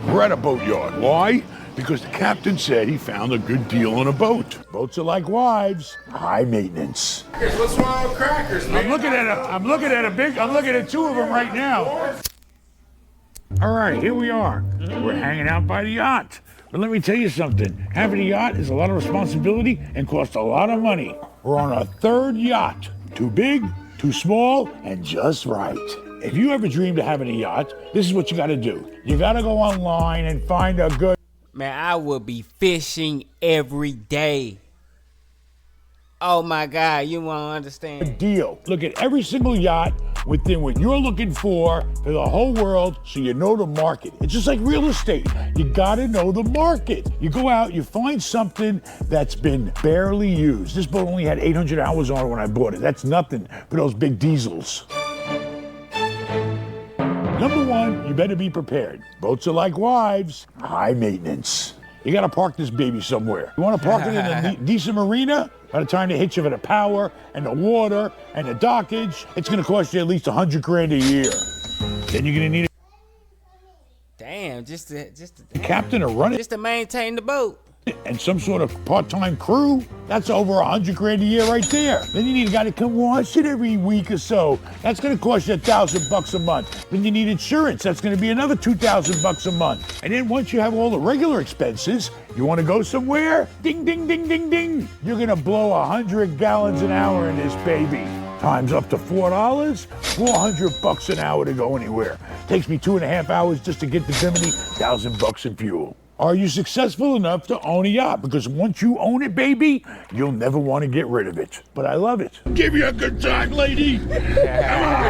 We're at a boatyard. Why? Because the captain said he found a good deal on a boat. Boats are like wives, high maintenance. What's wrong with crackers, man? I'm looking at two of them right now. All right, here we are. We're hanging out by the yacht. But let me tell you something. Having a yacht is a lot of responsibility and costs a lot of money. We're on our third yacht. Too big, too small, and just right. If you ever dreamed of having a yacht, this is what you gotta do. You gotta go online and find a good... Man, I will be fishing every day. Oh my God, you won't understand. Deal. Look at every single yacht within what you're looking for the whole world, so you know the market. It's just like real estate. You gotta know the market. You go out, you find something that's been barely used. This boat only had 800 hours on it when I bought it. That's nothing for those big diesels. Number one, you better be prepared. Boats are like wives, high maintenance. You gotta park this baby somewhere. You wanna park it in a decent marina? By the time they hit you for the power and the water and the dockage, it's gonna cost you at least 100 grand a year. Then you're gonna need a Damn, just to captain to run it. Just to maintain the boat. And some sort of part-time crew, that's over 100 grand a year right there. Then you need a guy to come wash it every week or so. That's gonna cost you $1,000 a month. Then you need insurance, that's gonna be another $2,000 a month. And then once you have all the regular expenses, you wanna go somewhere? Ding, ding, ding, ding, ding. You're gonna blow 100 gallons an hour in this baby. Times up to $4, $400 an hour to go anywhere. Takes me 2.5 hours just to get to Bimini, $1,000 in fuel. Are you successful enough to own a yacht? Because once you own it, baby, you'll never want to get rid of it. But I love it. Give you a good time, lady. Come on.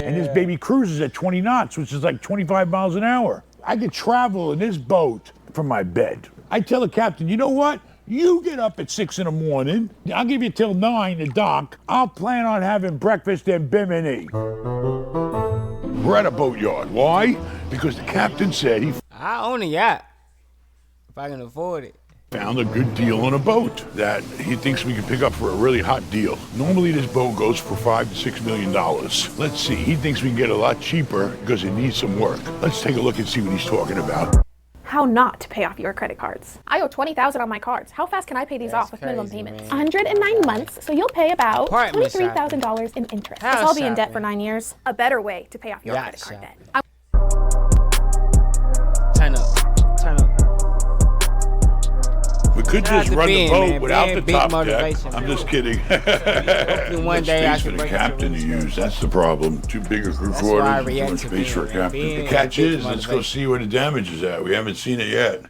And this baby cruises at 20 knots, which is like 25 miles an hour. I could travel in this boat from my bed. I tell the captain, you know what? You get up at 6 in the morning. I'll give you till 9 to dock. I'll plan on having breakfast in Bimini. We're at a boatyard. Why? Because the captain said I own a yacht, if I can afford it. Found a good deal on a boat that he thinks we can pick up for a really hot deal. Normally this boat goes for $5 to $6 million. Let's see, he thinks we can get a lot cheaper because it needs some work. Let's take a look and see what he's talking about. How not to pay off your credit cards. I owe $20,000 on my cards. How fast can I pay these off with minimum payments? 109 months, so you'll pay about $23,000 in interest. I'll be in debt for 9 years. A better way to pay off your credit card debt. Turn up. We could just run the boat without the top deck. I'm just kidding. Hopefully one day I can break the captain to use. That's the problem. Too big a crew quarters, too much space for a captain. The catch is, let's go see where the damage is at. We haven't seen it yet.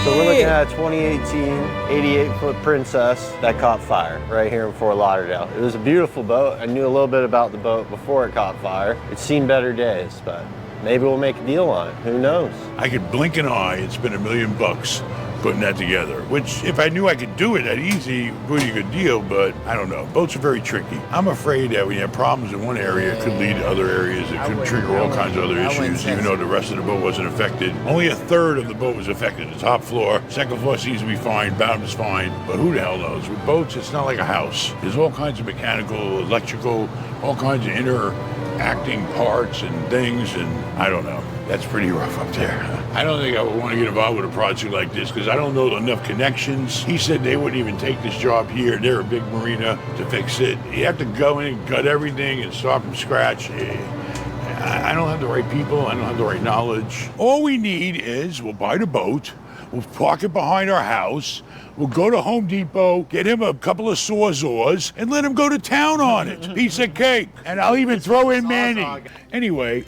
So we're looking at a 2018 88-foot Princess that caught fire right here in Fort Lauderdale. It was a beautiful boat. I knew a little bit about the boat before it caught fire. It's seen better days, but maybe we'll make a deal on it. Who knows? I could blink an eye and spend $1 million putting that together, which if I knew I could do it that easy, pretty good deal, but I don't know. Boats are very tricky. I'm afraid that when you have problems in one area, it could lead to other areas. It could trigger all kinds of other issues, even though the rest of the boat wasn't affected. Only 1/3 of the boat was affected. The top floor, second floor seems to be fine, bottom is fine, but who the hell knows? With boats, it's not like a house. There's all kinds of mechanical, electrical, all kinds of interacting parts and things, and I don't know. That's pretty rough up there. I don't think I would want to get involved with a project like this because I don't know enough connections. He said they wouldn't even take this job here. They're a big marina to fix it. You have to go in and gut everything and start from scratch. I don't have the right people. I don't have the right knowledge. All we need is we'll buy the boat. We'll park it behind our house. We'll go to Home Depot, get him a couple of Sawzalls, and let him go to town on it. Piece of cake. And I'll even throw in Manny. Anyway,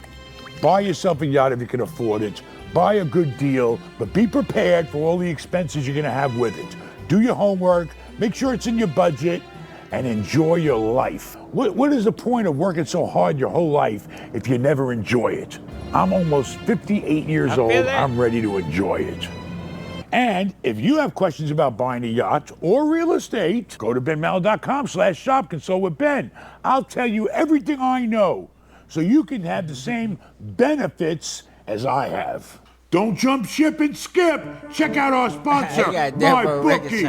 buy yourself a yacht if you can afford it. Buy a good deal, but be prepared for all the expenses you're gonna have with it. Do your homework, make sure it's in your budget, and enjoy your life. What is the point of working so hard your whole life if you never enjoy it? I'm almost 58 years old, I'm ready to enjoy it. And if you have questions about buying a yacht or real estate, go to benmallah.com/shop, consult with Ben. I'll tell you everything I know so you can have the same benefits as I have. Don't jump ship and skip. Check out our sponsor, My Bookie.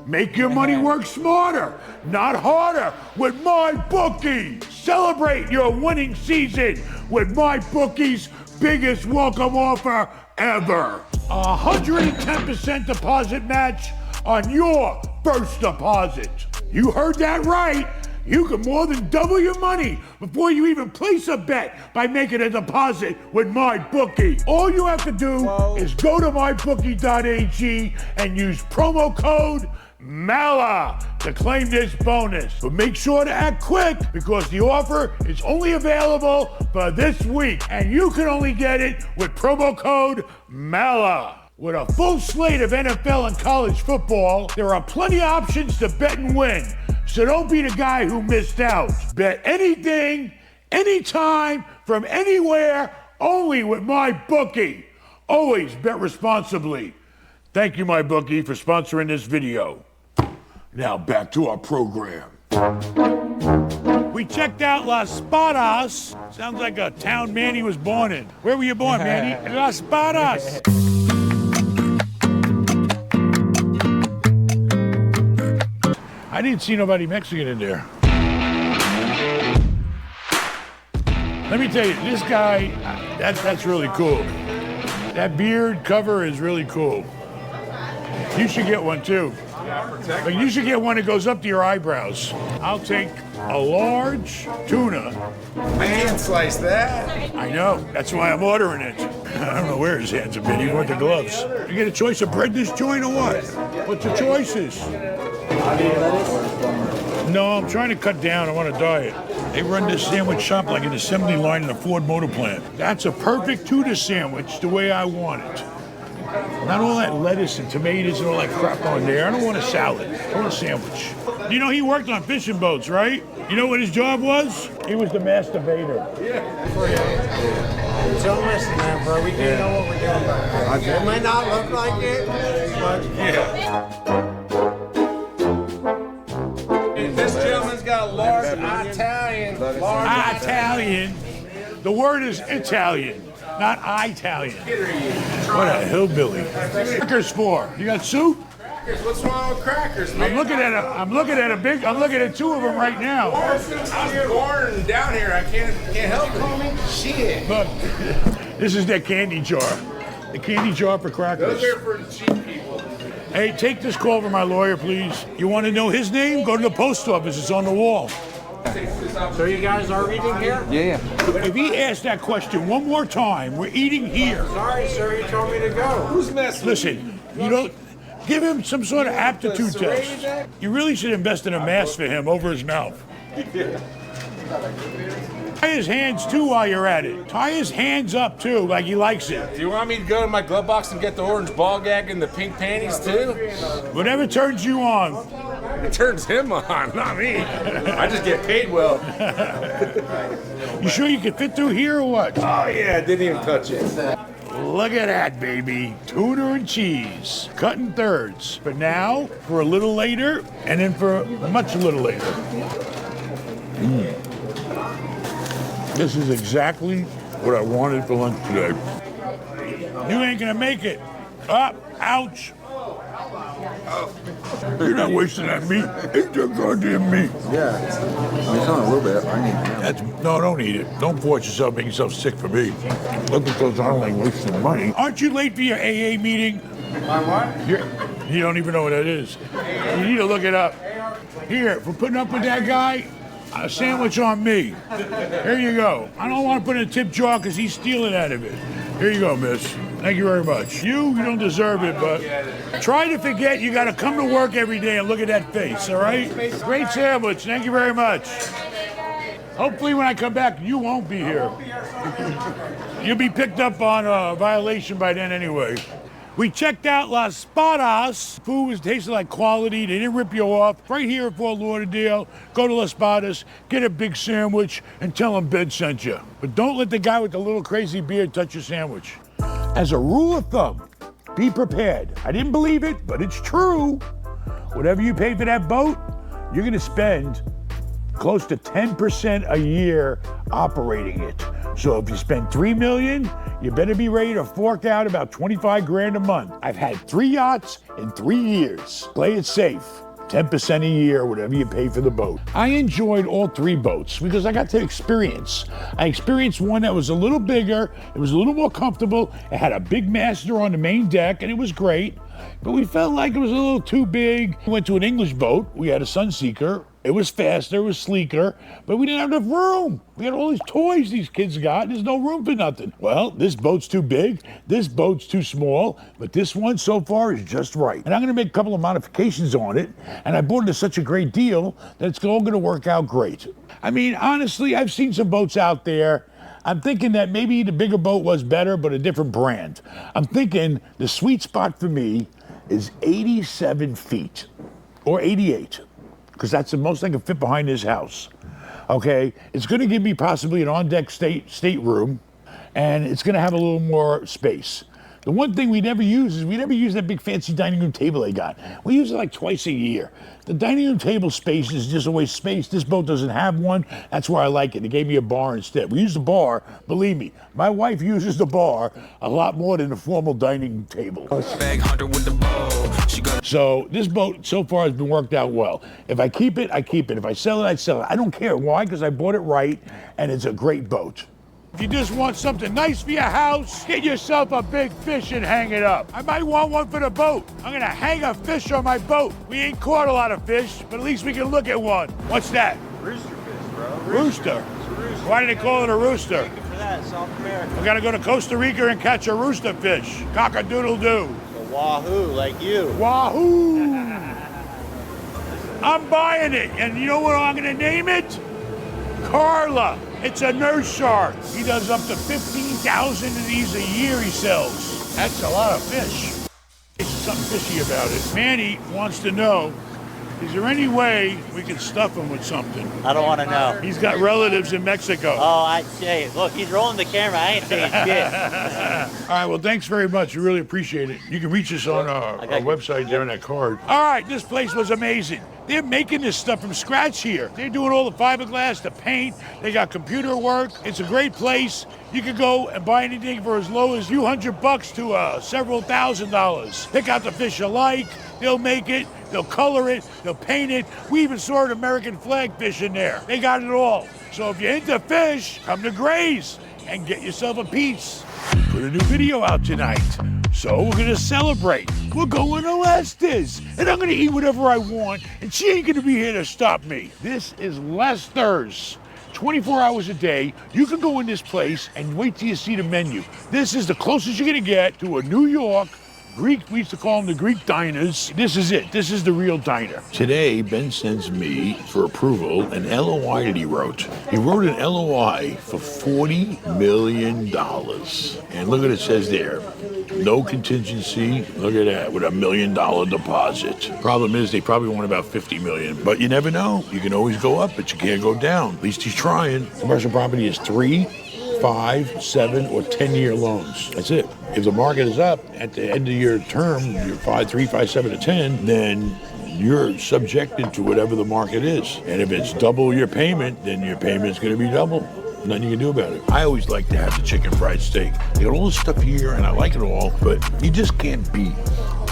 Make your money work smarter, not harder, with My Bookie. Celebrate your winning season with My Bookie's biggest welcome offer ever. 110% deposit match on your first deposit. You heard that right. You can more than double your money before you even place a bet by making a deposit with MyBookie. All you have to do is go to mybookie.ag and use promo code Mallah to claim this bonus. But make sure to act quick because the offer is only available for this week and you can only get it with promo code Mallah. With a full slate of NFL and college football, there are plenty of options to bet and win. So don't be the guy who missed out. Bet anything, anytime, from anywhere, only with MyBookie. Always bet responsibly. Thank you, MyBookie, for sponsoring this video. Now back to our program. We checked out Laspas. Sounds like a town Manny was born in. Where were you born, Manny? Laspas. I didn't see nobody Mexican in there. Let me tell you, this guy, that's really cool. That beard cover is really cool. You should get one too. But you should get one that goes up to your eyebrows. I'll take a large tuna. Man, slice that. I know, that's why I'm ordering it. I don't know where his hands have been, he bought the gloves. You get a choice of bread this joint or what? What's the choices? No, I'm trying to cut down. I want to diet. They run this sandwich shop like an assembly line in a Ford motor plant. That's a perfect tuna sandwich the way I want it. Not all that lettuce and tomatoes and all that crap on there. I don't want a salad. I want a sandwich. You know, he worked on fishing boats, right? You know what his job was? He was the masturbator. Yeah. Don't listen, man, bro. We do know what we're doing. It might not look like it, but Yeah. This gentleman's got a large Italian. Italian. The word is Italian, not Italian. What a hillbilly. Crackers for? You got soup? What's wrong with crackers, man? I'm looking at two of them right now. I'm born down here. I can't help it. Shit. Look, this is their candy jar. The candy jar for crackers. Those are for the cheap people. Hey, take this call from my lawyer, please. You want to know his name? Go to the post office. It's on the wall. So you guys are eating here? Yeah. If he asks that question one more time, we're eating here. Sorry, sir. You told me to go. Who's messing? Listen, you don't give him some sort of aptitude test. You really should invest in a mask for him over his mouth. Tie his hands too while you're at it. Tie his hands up too, like he likes it. Do you want me to go to my glove box and get the orange ball gag and the pink panties too? Whatever turns you on. It turns him on, not me. I just get paid well. You sure you can fit through here or what? Oh yeah, didn't even touch it. Look at that, baby. Tuna and cheese. Cut in thirds. For now, for a little later, and then for much a little later. This is exactly what I wanted for lunch today. You ain't gonna make it. Up, ouch. You're not wasting that meat. Eat your goddamn meat. Yeah. It's on a little bit. I need No, don't eat it. Don't force yourself, make yourself sick for me. Look at those, I don't like wasting money. Aren't you late for your AA meeting? My what? You don't even know what that is. You need to look it up. Here, for putting up with that guy, a sandwich on me. Here you go. I don't want to put it in a tip jar because he's stealing out of it. Here you go, miss. Thank you very much. You don't deserve it, but try to forget you got to come to work every day and look at that face, all right? Great sandwich. Thank you very much. Hopefully when I come back, you won't be here. You'll be picked up on a violation by then anyway. We checked out Laspas. Food tasted like quality. They didn't rip you off. Right here at Fort Lauderdale, go to Laspas, get a big sandwich, and tell them Ben sent you. But don't let the guy with the little crazy beard touch your sandwich. As a rule of thumb, be prepared. I didn't believe it, but it's true. Whatever you pay for that boat, you're gonna spend close to 10% a year operating it. So if you spend $3 million, you better be ready to fork out about 25 grand a month. I've had 3 yachts in 3 years. Play it safe. 10% a year, whatever you pay for the boat. I enjoyed all 3 boats because I got to experience. I experienced one that was a little bigger, it was a little more comfortable, it had a big master on the main deck, and it was great. But we felt like it was a little too big. We went to an English boat, we had a Sunseeker. It was faster, it was sleeker, but we didn't have enough room. We had all these toys these kids got, and there's no room for nothing. Well, this boat's too big, this boat's too small, but this one so far is just right. And I'm gonna make a couple of modifications on it, and I bought it at such a great deal that it's all gonna work out great. I mean, honestly, I've seen some boats out there. I'm thinking that maybe the bigger boat was better, but a different brand. I'm thinking the sweet spot for me is 87 feet, or 88. Because that's the most I can fit behind this house. Okay, it's going to give me possibly an on-deck stateroom, and it's going to have a little more space. The one thing we never use is we never use that big fancy dining room table they got. We use it like twice a year. The dining room table space is just always space. This boat doesn't have one. That's why I like it. They gave me a bar instead. We use the bar, believe me, my wife uses the bar a lot more than a formal dining table. So this boat so far has been worked out well. If I keep it, I keep it. If I sell it, I sell it. I don't care. Why? Because I bought it right, and it's a great boat. If you just want something nice for your house, get yourself a big fish and hang it up. I might want one for the boat. I'm gonna hang a fish on my boat. We ain't caught a lot of fish, but at least we can look at one. What's that? Rooster fish, bro. Rooster. Why do they call it a rooster? Thank you for that, South America. We gotta go to Costa Rica and catch a rooster fish. Cock-a-doodle-doo. The wahoo, like you. Wahoo! I'm buying it, and you know what I'm gonna name it? Carla. It's a nurse shark. He does up to 15,000 of these a year he sells. That's a lot of fish. There's something fishy about it. Manny wants to know, is there any way we can stuff him with something? I don't want to know. He's got relatives in Mexico. Oh, I'd say, look, he's rolling the camera. I ain't saying shit. All right, well, thanks very much. We really appreciate it. You can reach us on our website there on that card. All right, this place was amazing. They're making this stuff from scratch here. They're doing all the fiberglass, the paint. They got computer work. It's a great place. You can go and buy anything for as low as a few $100 to several $1,000s. Pick out the fish you like. They'll make it. They'll color it. They'll paint it. We even saw an American flag fish in there. They got it all. So if you're into fish, come to Gray's and get yourself a piece. Put a new video out tonight. So we're gonna celebrate. We're going to Lester's, and I'm gonna eat whatever I want, and she ain't gonna be here to stop me. This is Lester's. 24 hours a day, you can go in this place and wait till you see the menu. This is the closest you're gonna get to a New York Greek, we used to call them the Greek diners. This is it. This is the real diner. Today, Ben sends me, for approval, an LOI that he wrote. He wrote an LOI for $40 million. And look what it says there. No contingency. Look at that, with $1 million deposit. Problem is, they probably want about $50 million. But you never know. You can always go up, but you can't go down. At least he's trying. Commercial property is 3, 5, 7, or 10-year loans. That's it. If the market is up at the end of your term, you're 5, 3, 5, 7, or 10, then you're subjected to whatever the market is. And if it's double your payment, then your payment's going to be double. Nothing you can do about it. I always like to have the chicken fried steak. They got all this stuff here, and I like it all, but you just can't beat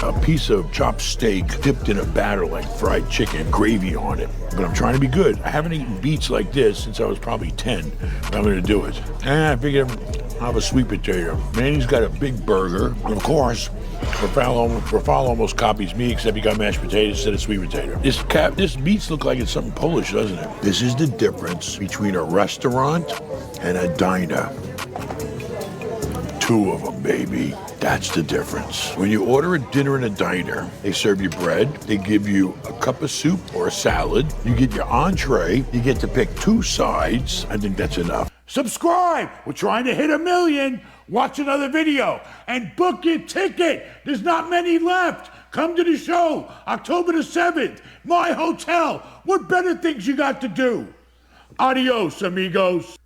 a piece of chopped steak dipped in a batter like fried chicken, gravy on it. But I'm trying to be good. I haven't eaten beets like this since I was probably 10, but I'm gonna do it. And I figured I'll have a sweet potato. Manny's got a big burger. And of course, Rafal almost copies me, except he got mashed potatoes instead of sweet potato. This beets look like it's something Polish, doesn't it? This is the difference between a restaurant and a diner. 2 of them, baby. That's the difference. When you order a dinner in a diner, they serve you bread, they give you a cup of soup or a salad, you get your entree, you get to pick 2 sides. I think that's enough. Subscribe! We're trying to hit 1 million. Watch another video and book your ticket. There's not many left. Come to the show, October the 7th, my hotel. What better things you got to do? Adios, amigos.